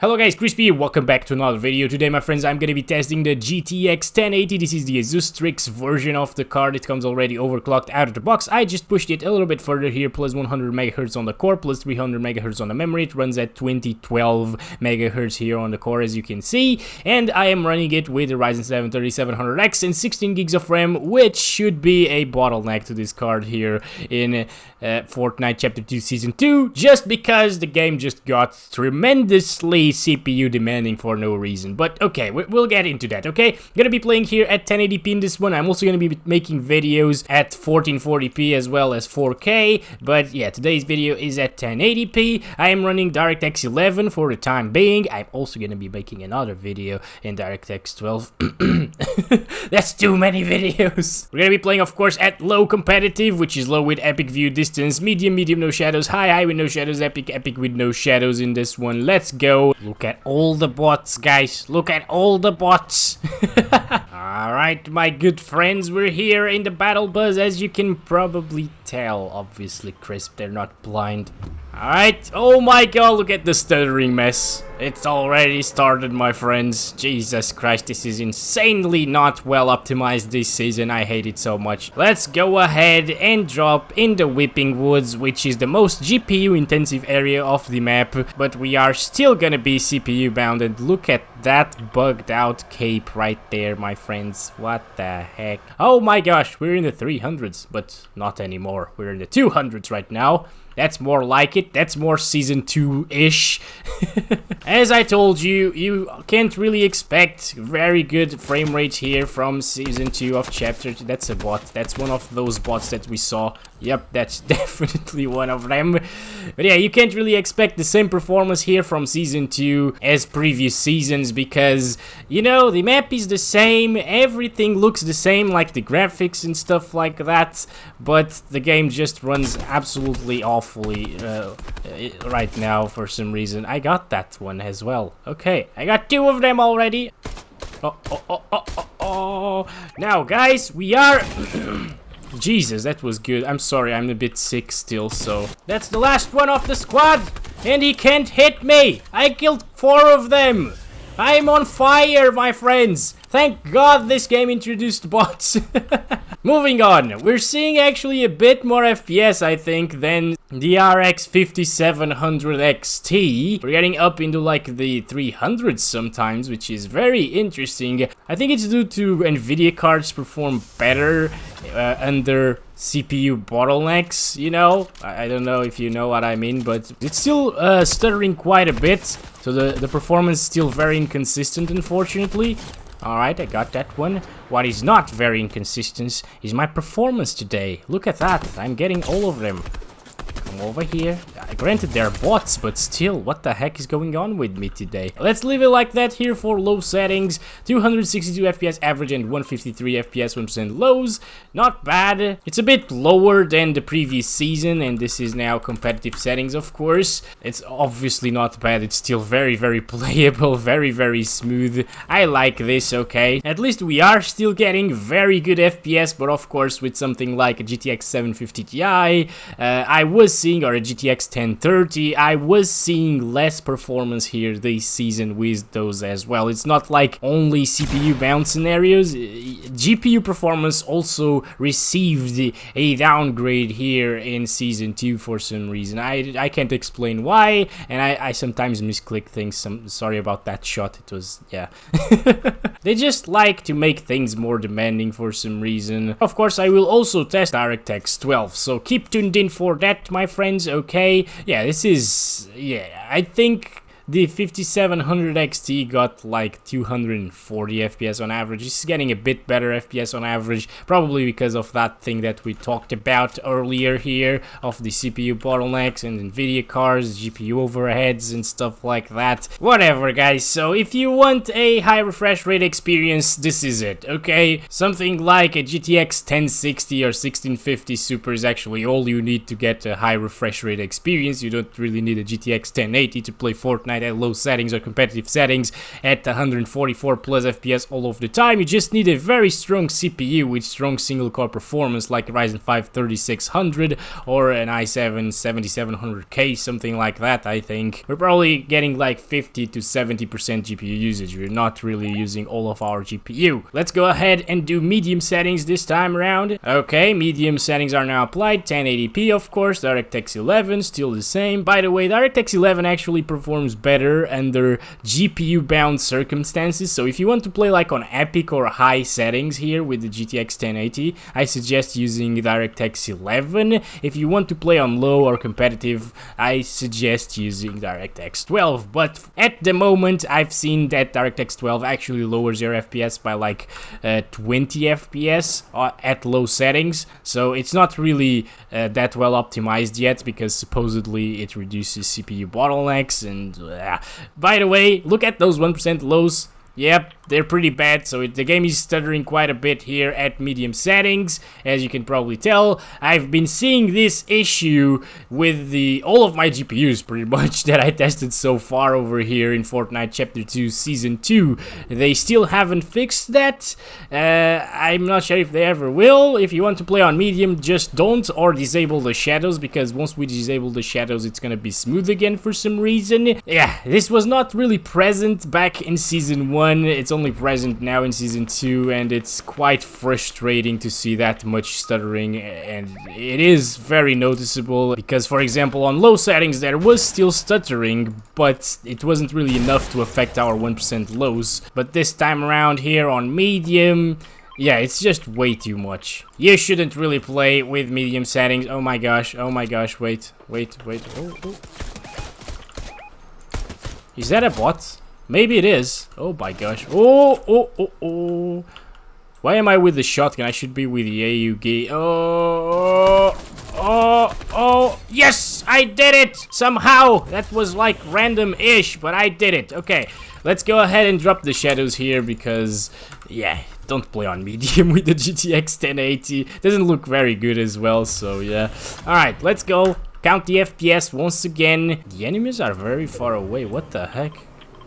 Hello guys, Crispy, welcome back to another video. Today, my friends, I'm gonna be testing the GTX 1080. This is the Asus Strix version of the card. It comes already overclocked out of the box. I just pushed it a little bit further here, plus 100 MHz on the core, plus 300 MHz on the memory. It runs at 2012 MHz here on the core, as you can see. And I am running it with the Ryzen 7 3700X and 16 gigs of RAM, which should be a bottleneck to this card here in Fortnite Chapter 2 Season 2, just because the game just got tremendously CPU demanding for no reason. But okay, we'll get into that, okay? Gonna be playing here at 1080p in this one. I'm also gonna be making videos at 1440p as well as 4K, but yeah, today's video is at 1080p. I am running DirectX 11 for the time being. I'm also gonna be making another video in DirectX 12. That's too many videos. We're gonna be playing, of course, at low competitive, which is low with epic view distance, medium no shadows, high with no shadows, epic with no shadows in this one. Let's go. Look at all the bots, guys. Look at all the bots. Alright, my good friends, we're here in the battle buzz, as you can probably tell. Obviously, Crisp, they're not blind. Alright, oh my god, look at the stuttering mess. It's already started, my friends. Jesus Christ, this is insanely not well optimized this season. I hate it so much. Let's go ahead and drop in the Whipping Woods, which is the most GPU intensive area of the map, but we are still gonna be CPU bounded. Look at that bugged out cape right there, my friends. What the heck? Oh my gosh, we're in the 300s, but not anymore. We're in the 200s right now. That's more like it. That's more Season 2-ish. As I told you, you can't really expect very good frame rate here from Season 2 of Chapter 2. That's a bot. That's one of those bots that we saw. Yep, that's definitely one of them. But yeah, you can't really expect the same performance here from Season 2 as previous seasons because, you know, the map is the same, everything looks the same, like the graphics and stuff like that, but the game just runs absolutely awfully right now for some reason. I got that one as well. Okay, I got two of them already. Oh. Now, guys, we are... Jesus, that was good. I'm sorry, I'm a bit sick still, so... That's the last one of the squad, and he can't hit me! I killed 4 of them! I'm on fire, my friends! Thank God this game introduced bots. Moving on, we're seeing actually a bit more FPS, I think, than the RX 5700 XT. We're getting up into like the 300s sometimes, which is very interesting. I think it's due to NVIDIA cards perform better under CPU bottlenecks, you know? I don't know if you know what I mean, but it's still stuttering quite a bit, so the performance is still very inconsistent, unfortunately. Alright, I got that one. What is not very inconsistent is my performance today. Look at that, I'm getting all of them. Come over here. Granted, they're bots, but still, what the heck is going on with me today? Let's leave it like that here for low settings. 262 FPS average and 153 FPS 1% lows. Not bad. It's a bit lower than the previous season, and this is now competitive settings, of course. It's obviously not bad. It's still very playable, very smooth. I like this, okay? At least we are still getting very good FPS, but of course, with something like a GTX 750 Ti, I was seeing, or a GTX 1030, I was seeing less performance here this season with those as well. It's not like only CPU bound scenarios. GPU performance also received a downgrade here in Season 2 for some reason. I can't explain why, and I sometimes misclick things. Sorry about that shot. It was, yeah. They just like to make things more demanding for some reason. Of course, I will also test DirectX 12, so keep tuned in for that, my friends, okay? Yeah, this is... yeah, I think the 5700 XT got like 240 FPS on average. It's getting a bit better FPS on average, probably because of that thing that we talked about earlier here, of the CPU bottlenecks and NVIDIA cards, GPU overheads and stuff like that. Whatever, guys, so if you want a high refresh rate experience, this is it, okay? Something like a GTX 1060 or 1650 Super is actually all you need to get a high refresh rate experience. You don't really need a GTX 1080 to play Fortnite Fortnite at low settings or competitive settings at 144 plus FPS all of the time. You just need a very strong CPU with strong single core performance like Ryzen 5 3600 or an i7 7700K, something like that. I think we're probably getting like 50 to 70% GPU usage. We're not really using all of our GPU. Let's go ahead and do medium settings this time around. Okay, medium settings are now applied. 1080p, of course. DirectX 11 still the same. By the way, DirectX 11 actually performs better under GPU bound circumstances. So if you want to play like on epic or high settings here with the GTX 1080, I suggest using DirectX 11. If you want to play on low or competitive, I suggest using DirectX 12. But at the moment, I've seen that DirectX 12 actually lowers your FPS by like 20 FPS at low settings. So it's not really that well optimized yet, because supposedly it reduces CPU bottlenecks. And by the way, look at those 1% lows. Yep, they're pretty bad, so the game is stuttering quite a bit here at medium settings, as you can probably tell. I've been seeing this issue with all of my GPUs, pretty much, that I tested so far over here in Fortnite Chapter 2 Season 2. They still haven't fixed that. I'm not sure if they ever will. If you want to play on medium, just don't, or disable the shadows, because once we disable the shadows, it's gonna be smooth again for some reason. Yeah, this was not really present back in Season 1. It's only present now in Season 2, and it's quite frustrating to see that much stuttering, and it is very noticeable because, for example, on low settings there was still stuttering, but it wasn't really enough to affect our 1% lows. But this time around here on medium, yeah, it's just way too much. You shouldn't really play with medium settings. Oh my gosh, wait. Oh. Is that a bot? Maybe it is. Oh my gosh. Oh. Why am I with the shotgun? I should be with the AUG. Oh. Yes, I did it. Somehow. That was like random-ish, but I did it. Okay, let's go ahead and drop the shadows here because, yeah, don't play on medium with the GTX 1080. Doesn't look very good as well, so yeah. Alright, let's go. Count the FPS once again. The enemies are very far away. What the heck?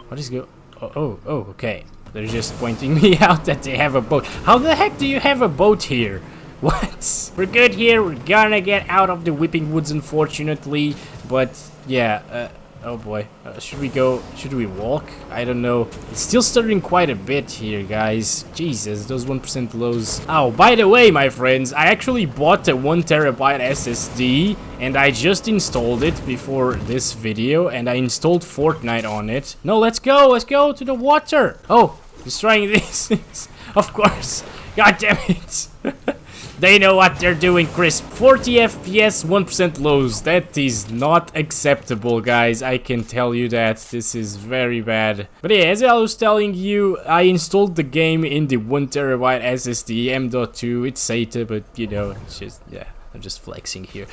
What is go? Oh, okay. They're just pointing me out that they have a boat. How the heck do you have a boat here? What? We're good here. We're gonna get out of the whipping woods, unfortunately. But yeah, oh boy. Should we go? Should we walk? I don't know. It's still stuttering quite a bit here, guys. Jesus, those 1% lows. Oh, by the way, my friends, I actually bought a 1TB SSD, and I just installed it before this video, and I installed Fortnite on it. No, let's go to the water. Oh, destroying these things. Of course. God damn it. They know what they're doing, Chris. 40 FPS, 1% lows. That is not acceptable, guys. I can tell you that. This is very bad. But yeah, as I was telling you, I installed the game in the 1TB SSD M.2. It's SATA, but you know, it's just, yeah. I'm just flexing here.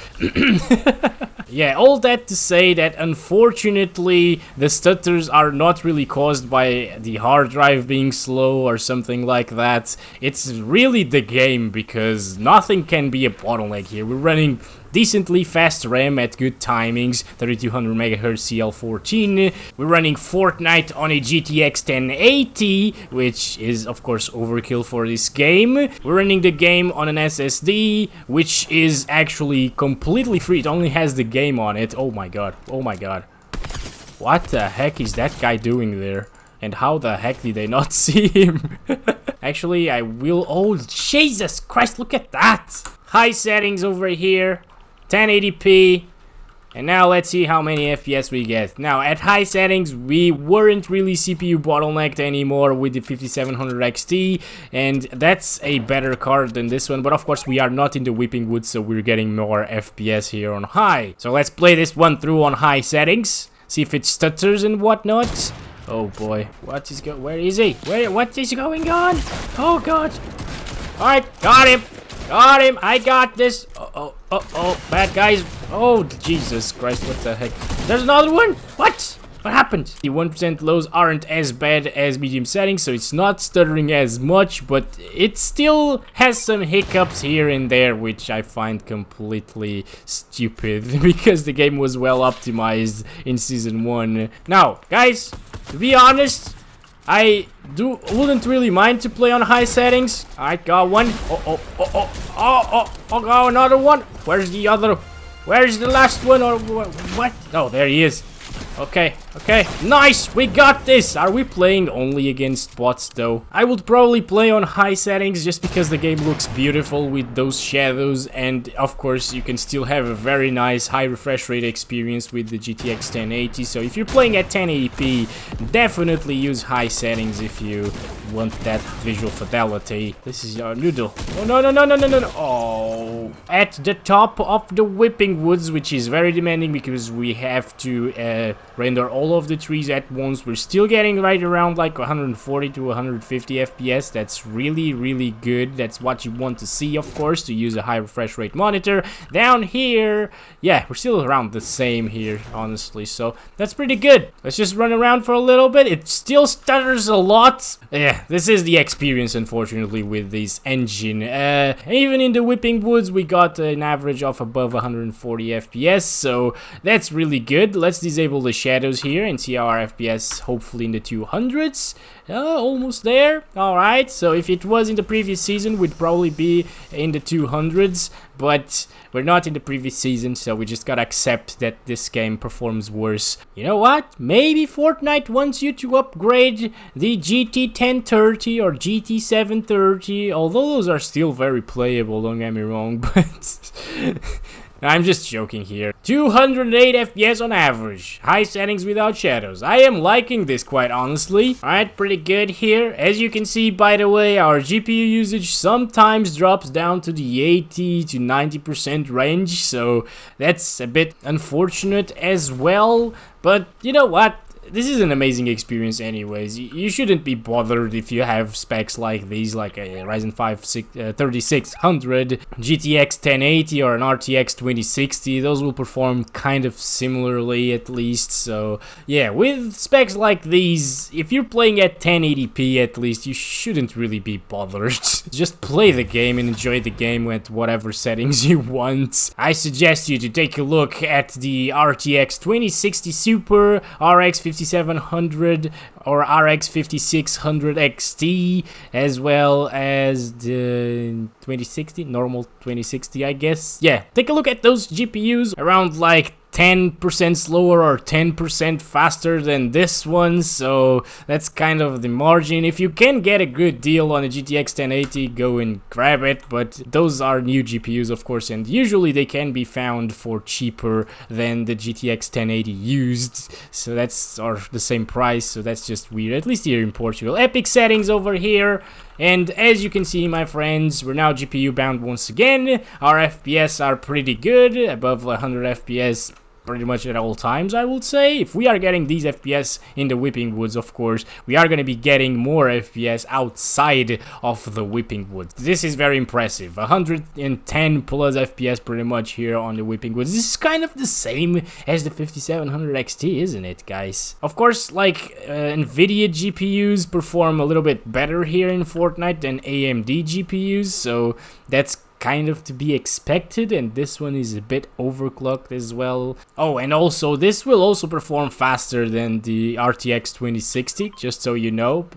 Yeah, all that to say that unfortunately the stutters are not really caused by the hard drive being slow or something like that. It's really the game, because nothing can be a bottleneck here. We're running decently fast RAM at good timings, 3200 MHz CL14. We're running Fortnite on a GTX 1080, which is of course overkill for this game. We're running the game on an SSD, which is actually completely free. It only has the game on it. Oh my god. What the heck is that guy doing there? And how the heck did they not see him? Actually, I will... Oh, Jesus Christ, look at that! High settings over here. 1080p, and now let's see how many FPS we get. Now at high settings we weren't really CPU bottlenecked anymore with the 5700 XT, and that's a better card than this one, but of course we are not in the whipping woods, so we're getting more FPS here on high. So let's play this one through on high settings, see if it stutters and whatnot. Oh boy, where is he? What is going on? Oh god. Alright, got him, I got this. Oh, bad guys. Oh, Jesus Christ, what the heck? There's another one? What? What happened? The 1% lows aren't as bad as medium settings, so it's not stuttering as much, but it still has some hiccups here and there, which I find completely stupid because the game was well optimized in Season 1. Now, guys, to be honest, I wouldn't really mind to play on high settings. I got one. Oh, another one. Where's the other? Where's the last one? Or what? Oh, there he is. Okay, nice, we got this. Are we playing only against bots though? I would probably play on high settings just because the game looks beautiful with those shadows, and of course you can still have a very nice high refresh rate experience with the GTX 1080. So if you're playing at 1080p, definitely use high settings if you want that visual fidelity. This is your noodle. Oh, no. Oh, at the top of the whipping woods, which is very demanding because we have to render all of the trees at once. We're still getting right around like 140 to 150 FPS. That's really good. That's what you want to see, of course, to use a high refresh rate monitor. Down here, yeah, we're still around the same here, honestly, so that's pretty good. Let's just run around for a little bit. It still stutters a lot. Yeah, this is the experience, unfortunately, with this engine. Even in the whipping woods, we got an average of above 140 FPS, so that's really good. Let's disable the shadows here and see our FPS hopefully in the 200s. Almost there. Alright, so if it was in the previous season, we'd probably be in the 200s, but we're not in the previous season, so we just gotta accept that this game performs worse. You know what? Maybe Fortnite wants you to upgrade the GT 1030 or GT 730, although those are still very playable, don't get me wrong, but I'm just joking here. 208 FPS on average. High settings without shadows. I am liking this, quite honestly. Alright, pretty good here. As you can see, by the way, our GPU usage sometimes drops down to the 80 to 90% range, so that's a bit unfortunate as well. But you know what? This is an amazing experience anyways. You shouldn't be bothered if you have specs like these, like a Ryzen 5 3600, GTX 1080 or an RTX 2060. Those will perform kind of similarly at least. So yeah, with specs like these, if you're playing at 1080p at least, you shouldn't really be bothered. Just play the game and enjoy the game with whatever settings you want. I suggest you to take a look at the RTX 2060 Super, RX 5700 or RX 5600 XT, as well as the 2060, normal 2060, I guess. Yeah, take a look at those GPUs around like 10% slower or 10% faster than this one, so that's kind of the margin. If you can get a good deal on a GTX 1080, go and grab it, but those are new GPUs, of course, and usually they can be found for cheaper than the GTX 1080 used, so that's the same price, so that's just weird, at least here in Portugal. Epic settings over here. And as you can see, my friends, we're now GPU bound once again. Our FPS are pretty good, above 100 FPS pretty much at all times, I would say. If we are getting these FPS in the whipping woods, of course, we are going to be getting more FPS outside of the whipping woods. This is very impressive. 110 plus FPS pretty much here on the whipping woods. This is kind of the same as the 5700 XT, isn't it, guys? Of course, like NVIDIA GPUs perform a little bit better here in Fortnite than AMD GPUs, so that's kind of to be expected, and this one is a bit overclocked as well. Oh, and also this will also perform faster than the RTX 2060, just so you know,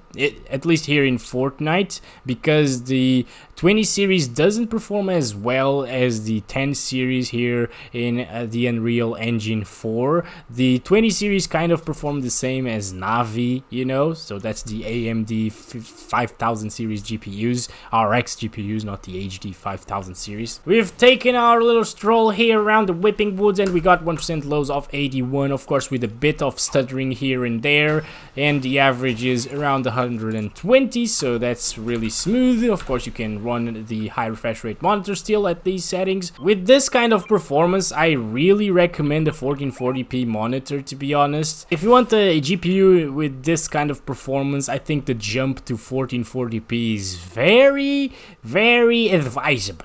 at least here in Fortnite, because the 20 series doesn't perform as well as the 10 series here in the Unreal Engine 4. The 20 series kind of perform the same as Navi, you know, so that's the AMD 5000 series GPUs, RX GPUs, not the HD 5000 series. We've taken our little stroll here around the whipping woods, and we got 1% lows of 81, of course, with a bit of stuttering here and there, and the average is around 120, so that's really smooth. Of course, you can run the high refresh rate monitor still at these settings. With this kind of performance, I really recommend a 1440p monitor, to be honest. If you want a GPU with this kind of performance, I think the jump to 1440p is very advisable.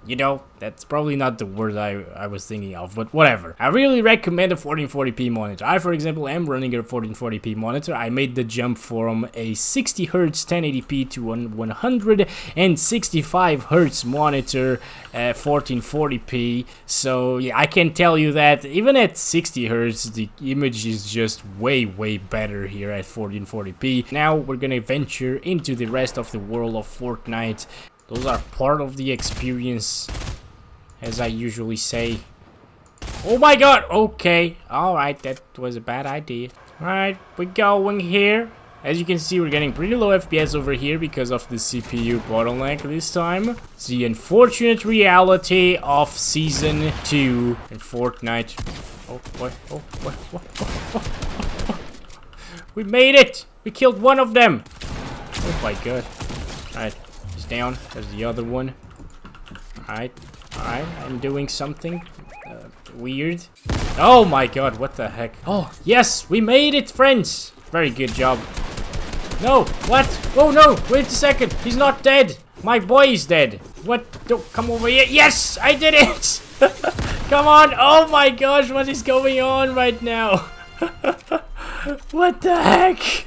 You know, that's probably not the word I was thinking of, but whatever. I really recommend a 1440p monitor. I, for example, am running a 1440p monitor. I made the jump from a 60Hz 1080p to a 165Hz monitor 1440p. So yeah, I can tell you that even at 60Hz, the image is just way better here at 1440p. Now we're gonna venture into the rest of the world of Fortnite. Those are part of the experience, as I usually say. Oh my god! Okay, alright, that was a bad idea. Alright, we're going here. As you can see, we're getting pretty low FPS over here because of the CPU bottleneck this time. It's the unfortunate reality of Season 2 in Fortnite. Oh, what? Oh, what? We made it! We killed one of them! Oh my god. Alright. Down. There's the other one. Alright, I'm doing something weird. Oh my god, what the heck? Oh, yes, we made it, friends. Very good job. No, what? Oh no, wait a second. He's not dead. My boy is dead. What? Don't come over here. Yes, I did it. Come on. Oh my gosh, what is going on right now? What the heck?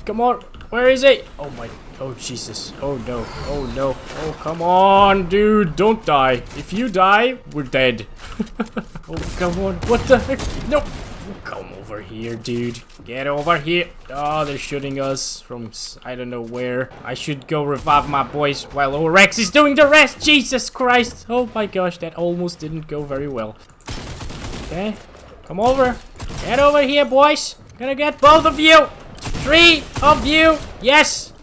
Come on. Where is it? Oh my. Oh Jesus. Oh no. Oh no. Oh come on, dude. Don't die. If you die, we're dead. Oh come on. What the heck? No. Come over here, dude. Get over here. Oh, they're shooting us from I don't know where. I should go revive my boys while Rex is doing the rest. Jesus Christ. Oh my gosh, that almost didn't go very well. Okay. Come over. Get over here, boys. Gonna get both of you. 3 of you. Yes.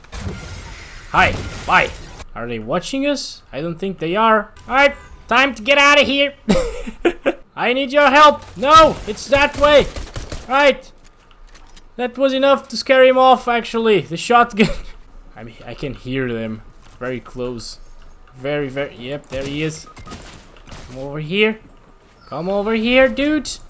Hi, bye. Are they watching us? I don't think they are. Alright, time to get out of here. I need your help. No, it's that way. Right. That was enough to scare him off, actually. The shotgun. I mean, I can hear them. Very close. Very. Yep, there he is. Come over here. Come over here, dudes.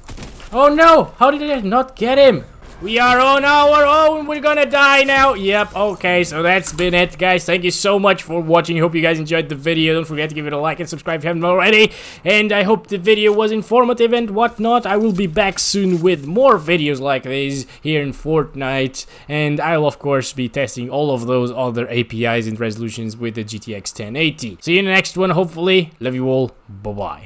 Oh no, how did I not get him? We are on our own. We're gonna die now. Yep, okay, so that's been it, guys. Thank you so much for watching. Hope you guys enjoyed the video. Don't forget to give it a like and subscribe if you haven't already. And I hope the video was informative and whatnot. I will be back soon with more videos like these here in Fortnite. And I'll, of course, be testing all of those other APIs and resolutions with the GTX 1080. See you in the next one, hopefully. Love you all. Bye-bye.